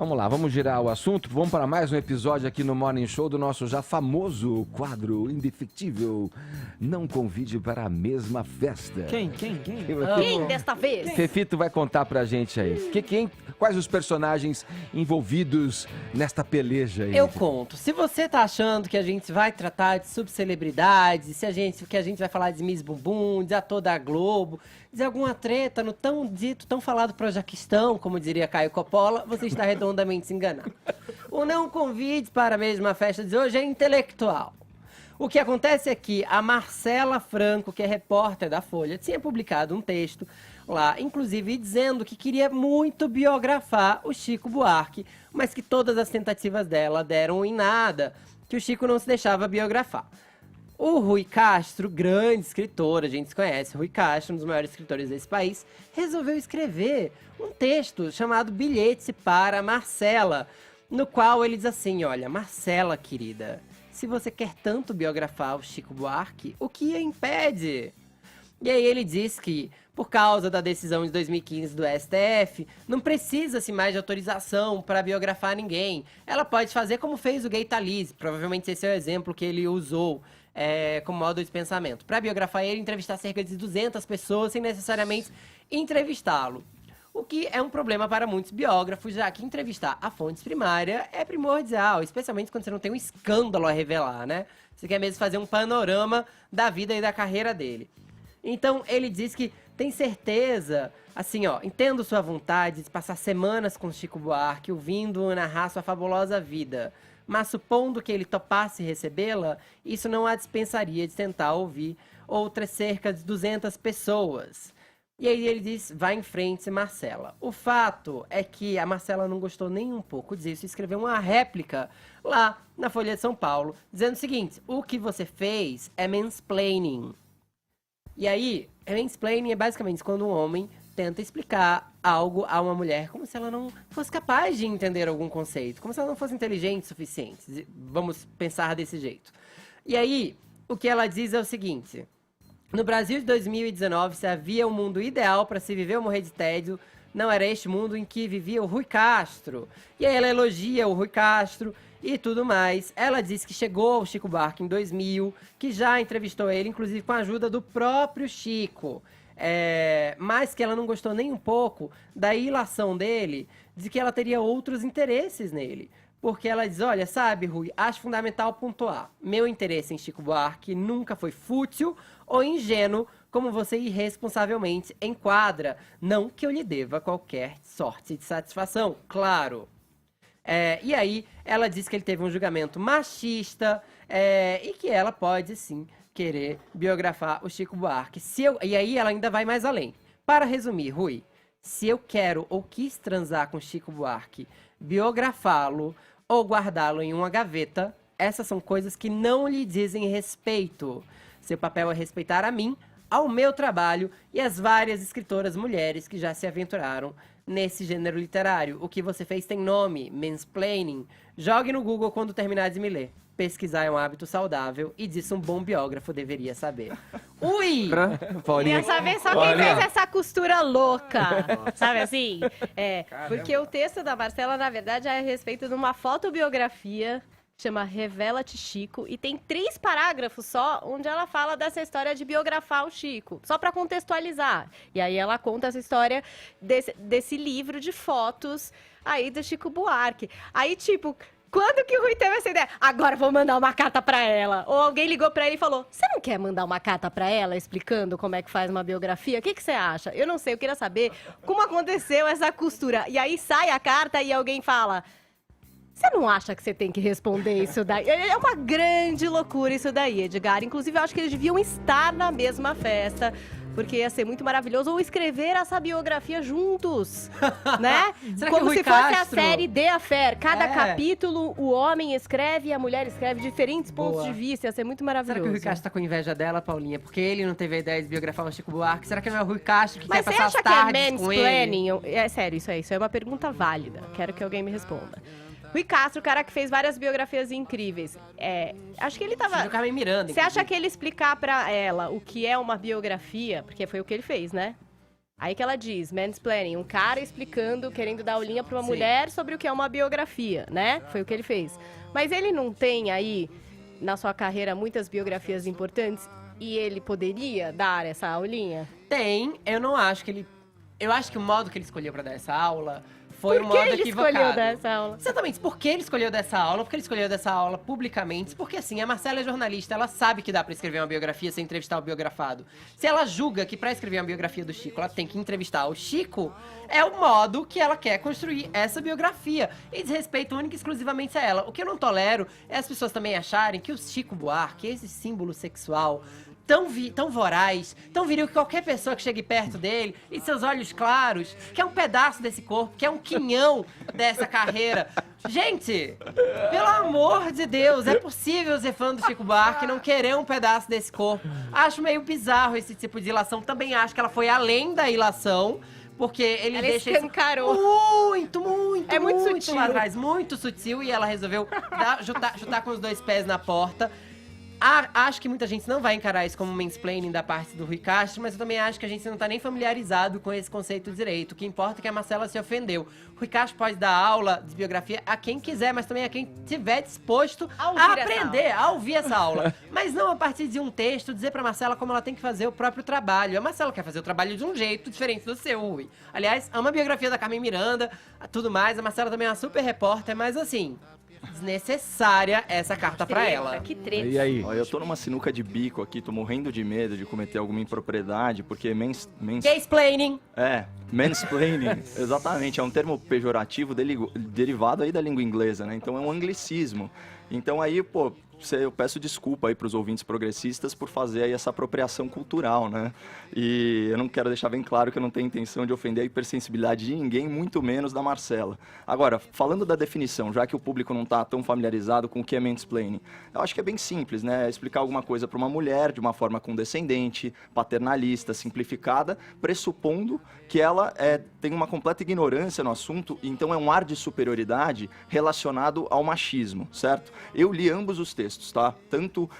Vamos lá, vamos girar o assunto. Vamos para mais um episódio aqui no Morning Show do nosso já famoso quadro indefectível. Não convide para a mesma festa. Quem desta vez? Fefito vai contar pra gente aí. Quais os personagens envolvidos nesta peleja aí? Eu conto. Se você tá achando que a gente vai tratar de subcelebridades, que a gente vai falar de Miss Bumbum, de ator da Globo, de alguma treta no tão dito, tão falado Projaquistão, como diria Caio Coppola, você está redondamente enganado. O não convite para a mesma festa de hoje é intelectual. O que acontece é que a Marcela Franco, que é repórter da Folha, tinha publicado um texto lá, inclusive dizendo que queria muito biografar o Chico Buarque, mas que todas as tentativas dela deram em nada, que o Chico não se deixava biografar. O Rui Castro, grande escritor, a gente se conhece, Rui Castro, um dos maiores escritores desse país, resolveu escrever um texto chamado Bilhete para Marcela, no qual ele diz assim, olha, Marcela, querida, se você quer tanto biografar o Chico Buarque, o que a impede? E aí ele diz que, por causa da decisão de 2015 do STF, não precisa-se mais de autorização para biografar ninguém. Ela pode fazer como fez o Gay Talese, provavelmente esse é o exemplo que ele usou como modo de pensamento. Para biografar ele, entrevistar cerca de 200 pessoas sem necessariamente entrevistá-lo. O que é um problema para muitos biógrafos, já que entrevistar a fonte primária é primordial, especialmente quando você não tem um escândalo a revelar, né? Você quer mesmo fazer um panorama da vida e da carreira dele. Então, ele diz que tem certeza, assim, ó, entendo sua vontade de passar semanas com Chico Buarque, ouvindo narrar sua fabulosa vida, mas supondo que ele topasse recebê-la, isso não a dispensaria de tentar ouvir outras cerca de 200 pessoas. E aí ele diz, vai em frente, Marcela. O fato é que a Marcela não gostou nem um pouco disso e escreveu uma réplica lá na Folha de São Paulo, dizendo o seguinte, o que você fez é mansplaining. E aí, mansplaining é basicamente quando um homem tenta explicar algo a uma mulher como se ela não fosse capaz de entender algum conceito, como se ela não fosse inteligente o suficiente. Vamos pensar desse jeito. E aí, o que ela diz é o seguinte... No Brasil de 2019, se havia um mundo ideal para se viver ou morrer de tédio, não era este mundo em que vivia o Rui Castro. E aí ela elogia o Rui Castro e tudo mais. Ela diz que chegou ao Chico Buarque em 2000, que já entrevistou ele, inclusive com a ajuda do próprio Chico. Mas que ela não gostou nem um pouco da ilação dele, de que ela teria outros interesses nele. Porque ela diz, olha, sabe, Rui, acho fundamental pontuar. Meu interesse em Chico Buarque nunca foi fútil ou ingênuo, como você irresponsavelmente enquadra. Não que eu lhe deva qualquer sorte de satisfação, claro. E aí, ela diz que ele teve um julgamento machista e que ela pode, sim, querer biografar o Chico Buarque. E aí, ela ainda vai mais além. Para resumir, Rui, se eu quero ou quis transar com Chico Buarque, biografá-lo ou guardá-lo em uma gaveta, essas são coisas que não lhe dizem respeito. Seu papel é respeitar a mim, ao meu trabalho e as várias escritoras mulheres que já se aventuraram nesse gênero literário. O que você fez tem nome, mansplaining. Jogue no Google quando terminar de me ler. Pesquisar é um hábito saudável e disso um bom biógrafo deveria saber. Ui! Queria saber só quem fez essa costura louca, sabe assim? Porque o texto da Marcela, na verdade, é a respeito de uma fotobiografia, chama Revela-te Chico, e tem 3 parágrafos só, onde ela fala dessa história de biografar o Chico, só para contextualizar. E aí ela conta essa história desse livro de fotos aí do Chico Buarque. Aí, tipo... Quando que o Rui teve essa ideia? Agora vou mandar uma carta pra ela. Ou alguém ligou pra ele e falou, você não quer mandar uma carta pra ela explicando como é que faz uma biografia? O que você acha? Eu não sei, eu queria saber como aconteceu essa costura. E aí sai a carta e alguém fala, você não acha que você tem que responder isso daí? É uma grande loucura isso daí, Edgar. Inclusive, eu acho que eles deviam estar na mesma festa, porque ia ser muito maravilhoso, ou escrever essa biografia juntos, né? Como se fosse a série The Affair. Cada capítulo, o homem escreve e a mulher escreve diferentes pontos de vista. Ia ser muito maravilhoso. Será que o Rui Castro tá com inveja dela, Paulinha? Porque ele não teve a ideia de biografar o Chico Buarque. Será que não é o Rui Castro que quer passar as tardes com ele? Mas você acha que é mansplaining? É sério, isso é uma pergunta válida. Quero que alguém me responda. Rui Castro, o cara que fez várias biografias incríveis. Acho que ele tava... Carmen Miranda, você acha que ele explicar pra ela o que é uma biografia, porque foi o que ele fez, né? Aí que ela diz, mansplaining, um cara explicando, querendo dar aulinha pra uma Sim. mulher sobre o que é uma biografia, né? Foi o que ele fez. Mas ele não tem aí, na sua carreira, muitas biografias importantes e ele poderia dar essa aulinha? Tem, eu não acho que ele... Eu acho que o modo que ele escolheu pra dar essa aula foi um Por que modo ele equivocado. escolheu dar essa aula? Exatamente, por que ele escolheu dessa aula? Porque ele escolheu dessa aula publicamente, porque assim, a Marcela é jornalista, ela sabe que dá pra escrever uma biografia sem entrevistar o biografado. Se ela julga que pra escrever uma biografia do Chico, ela tem que entrevistar o Chico, é o modo que ela quer construir essa biografia. E diz respeito única e exclusivamente a ela. O que eu não tolero é as pessoas também acharem que o Chico Buarque, esse símbolo sexual, tão voraz, tão viril que qualquer pessoa que chegue perto dele, e seus olhos claros, que é um pedaço desse corpo, que é um quinhão dessa carreira. Gente, pelo amor de Deus, é possível ser fã do Chico Buarque e não querer um pedaço desse corpo. Acho meio bizarro esse tipo de ilação. Também acho que ela foi além da ilação, porque ele Ela deixa escancarou. muito É muito sutil. lá atrás, muito sutil, e ela resolveu chutar com os dois pés na porta. Acho que muita gente não vai encarar isso como mansplaining da parte do Rui Castro, mas eu também acho que a gente não tá nem familiarizado com esse conceito direito. O que importa é que a Marcela se ofendeu. O Rui Castro pode dar aula de biografia a quem quiser, mas também a quem estiver disposto A ouvir a essa aprender, a ouvir essa aula. Mas não a partir de um texto dizer pra Marcela como ela tem que fazer o próprio trabalho. A Marcela quer fazer o trabalho de um jeito diferente do seu, Rui. Aliás, ama a biografia da Carmen Miranda, tudo mais. A Marcela também é uma super repórter, mas assim... desnecessária essa carta pra ela. Que treta. E aí? Ó, eu tô numa sinuca de bico aqui, tô morrendo de medo de cometer alguma impropriedade, porque Gaysplaining. mansplaining, exatamente, é um termo pejorativo derivado aí da língua inglesa, né? Então é um anglicismo. Então aí, pô, eu peço desculpa aí pros ouvintes progressistas por fazer aí essa apropriação cultural, né? E eu não quero deixar bem claro que eu não tenho intenção de ofender a hipersensibilidade de ninguém, muito menos da Marcela. Agora, falando da definição, já que o público não tá tão familiarizado com o que é mansplaining, eu acho que é bem simples, né? Explicar alguma coisa para uma mulher de uma forma condescendente, paternalista, simplificada, pressupondo que ela tem uma completa ignorância no assunto, então é um ar de superioridade relacionado ao machismo, certo? Eu li ambos os textos, tá? Tanto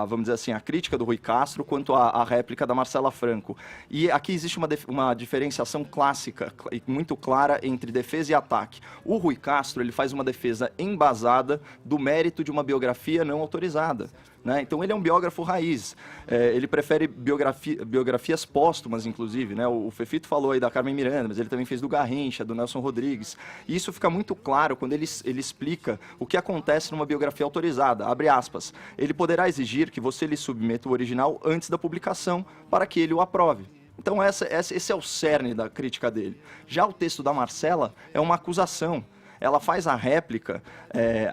vamos dizer assim, a crítica do Rui Castro quanto a réplica da Marcela Franco. E aqui existe uma diferenciação clássica e muito clara entre defesa e ataque. O Rui Castro, ele faz uma defesa embasada do mérito de uma biografia não autorizada, né? Então ele é um biógrafo raiz, ele prefere biografias póstumas, inclusive, né? O Fefito falou aí da Carmen Miranda, mas ele também fez do Garrincha, do Nelson Rodrigues, e isso fica muito claro quando ele explica o que acontece numa biografia autorizada, abre aspas, ele poderá exigir que você lhe submeta o original antes da publicação para que ele o aprove. Então esse é o cerne da crítica dele. Já o texto da Marcela é uma acusação. Ela faz a réplica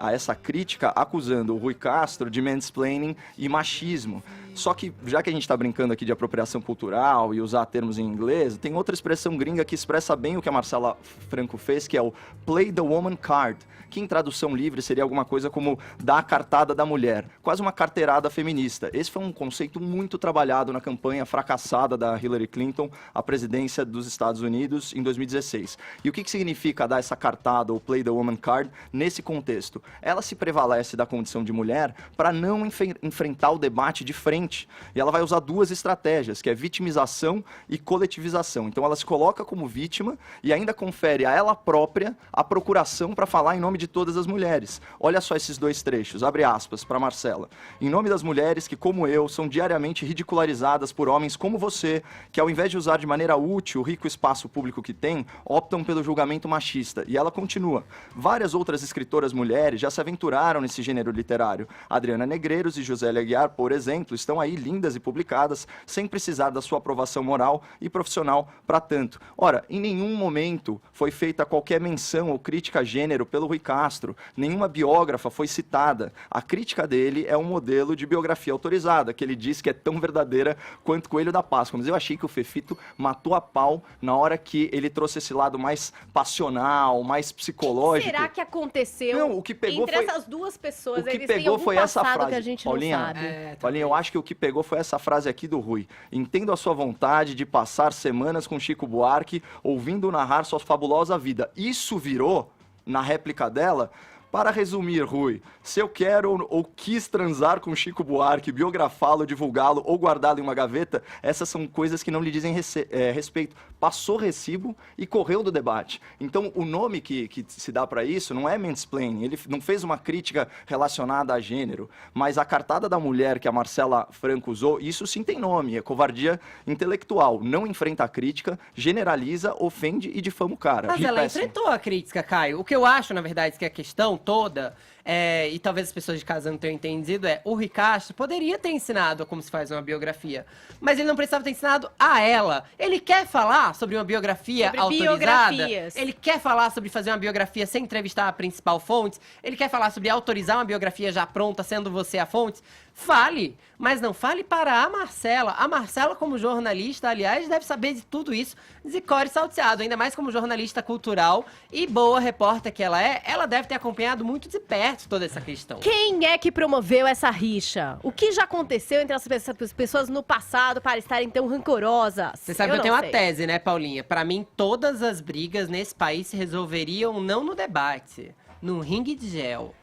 a essa crítica acusando o Rui Castro de mansplaining e machismo. Só que, já que a gente está brincando aqui de apropriação cultural e usar termos em inglês, tem outra expressão gringa que expressa bem o que a Marcela Franco fez, que é o play the woman card, que em tradução livre seria alguma coisa como dar a cartada da mulher, quase uma carteirada feminista. Esse foi um conceito muito trabalhado na campanha fracassada da Hillary Clinton à presidência dos Estados Unidos em 2016. E o que significa dar essa cartada, ou play the woman card, nesse contexto? Ela se prevalece da condição de mulher para não enfrentar o debate de frente. E ela vai usar duas estratégias, que é vitimização e coletivização. Então ela se coloca como vítima e ainda confere a ela própria a procuração para falar em nome de todas as mulheres. Olha só esses dois trechos, abre aspas para Marcela. Em nome das mulheres que, como eu, são diariamente ridicularizadas por homens como você, que ao invés de usar de maneira útil o rico espaço público que tem, optam pelo julgamento machista. E ela continua. Várias outras escritoras mulheres já se aventuraram nesse gênero literário. Adriana Negreiros e Josélia Aguiar, por exemplo, estão aí lindas e publicadas, sem precisar da sua aprovação moral e profissional para tanto. Ora, em nenhum momento foi feita qualquer menção ou crítica a gênero pelo Rui Castro, nenhuma biógrafa foi citada. A crítica dele é um modelo de biografia autorizada, que ele diz que é tão verdadeira quanto Coelho da Páscoa. Mas eu achei que o Fefito matou a pau na hora que ele trouxe esse lado mais passional, mais psicológico. Será que aconteceu Não, o que pegou entre foi... essas duas pessoas? O que Eles têm pegou algum foi essa passado frase. que a gente Paulinha, não sabe. Paulinha, eu acho que o que pegou foi essa frase aqui do Rui. Entendo a sua vontade de passar semanas com Chico Buarque, ouvindo narrar sua fabulosa vida. Isso virou, na réplica dela, Para resumir, Rui, se eu quero ou quis transar com Chico Buarque, biografá-lo, divulgá-lo ou guardá-lo em uma gaveta, essas são coisas que não lhe dizem respeito. Passou recibo e correu do debate. Então, o nome que se dá para isso não é mansplaining. Ele não fez uma crítica relacionada a gênero, mas a cartada da mulher que a Marcela Franco usou, isso sim tem nome, é covardia intelectual. Não enfrenta a crítica, generaliza, ofende e difama o cara. Mas ela enfrentou a crítica, Caio. O que eu acho, na verdade, que a questão toda, e talvez as pessoas de casa não tenham entendido, o Rui Castro poderia ter ensinado como se faz uma biografia, mas ele não precisava ter ensinado a ela. Ele quer falar sobre uma biografia autorizada, ele quer falar sobre fazer uma biografia sem entrevistar a principal fonte, ele quer falar sobre autorizar uma biografia já pronta, sendo você a fonte. Fale, mas não fale para a Marcela. A Marcela, como jornalista, aliás, deve saber de tudo isso de cor e salteado, ainda mais como jornalista cultural e boa repórter que ela deve ter acompanhado muito de perto toda essa questão. Quem é que promoveu essa rixa? O que já aconteceu entre as pessoas no passado para estarem tão rancorosas? Você sabe que eu tenho uma tese, né, Paulinha? Pra mim, todas as brigas nesse país se resolveriam não no debate, num ringue de gel.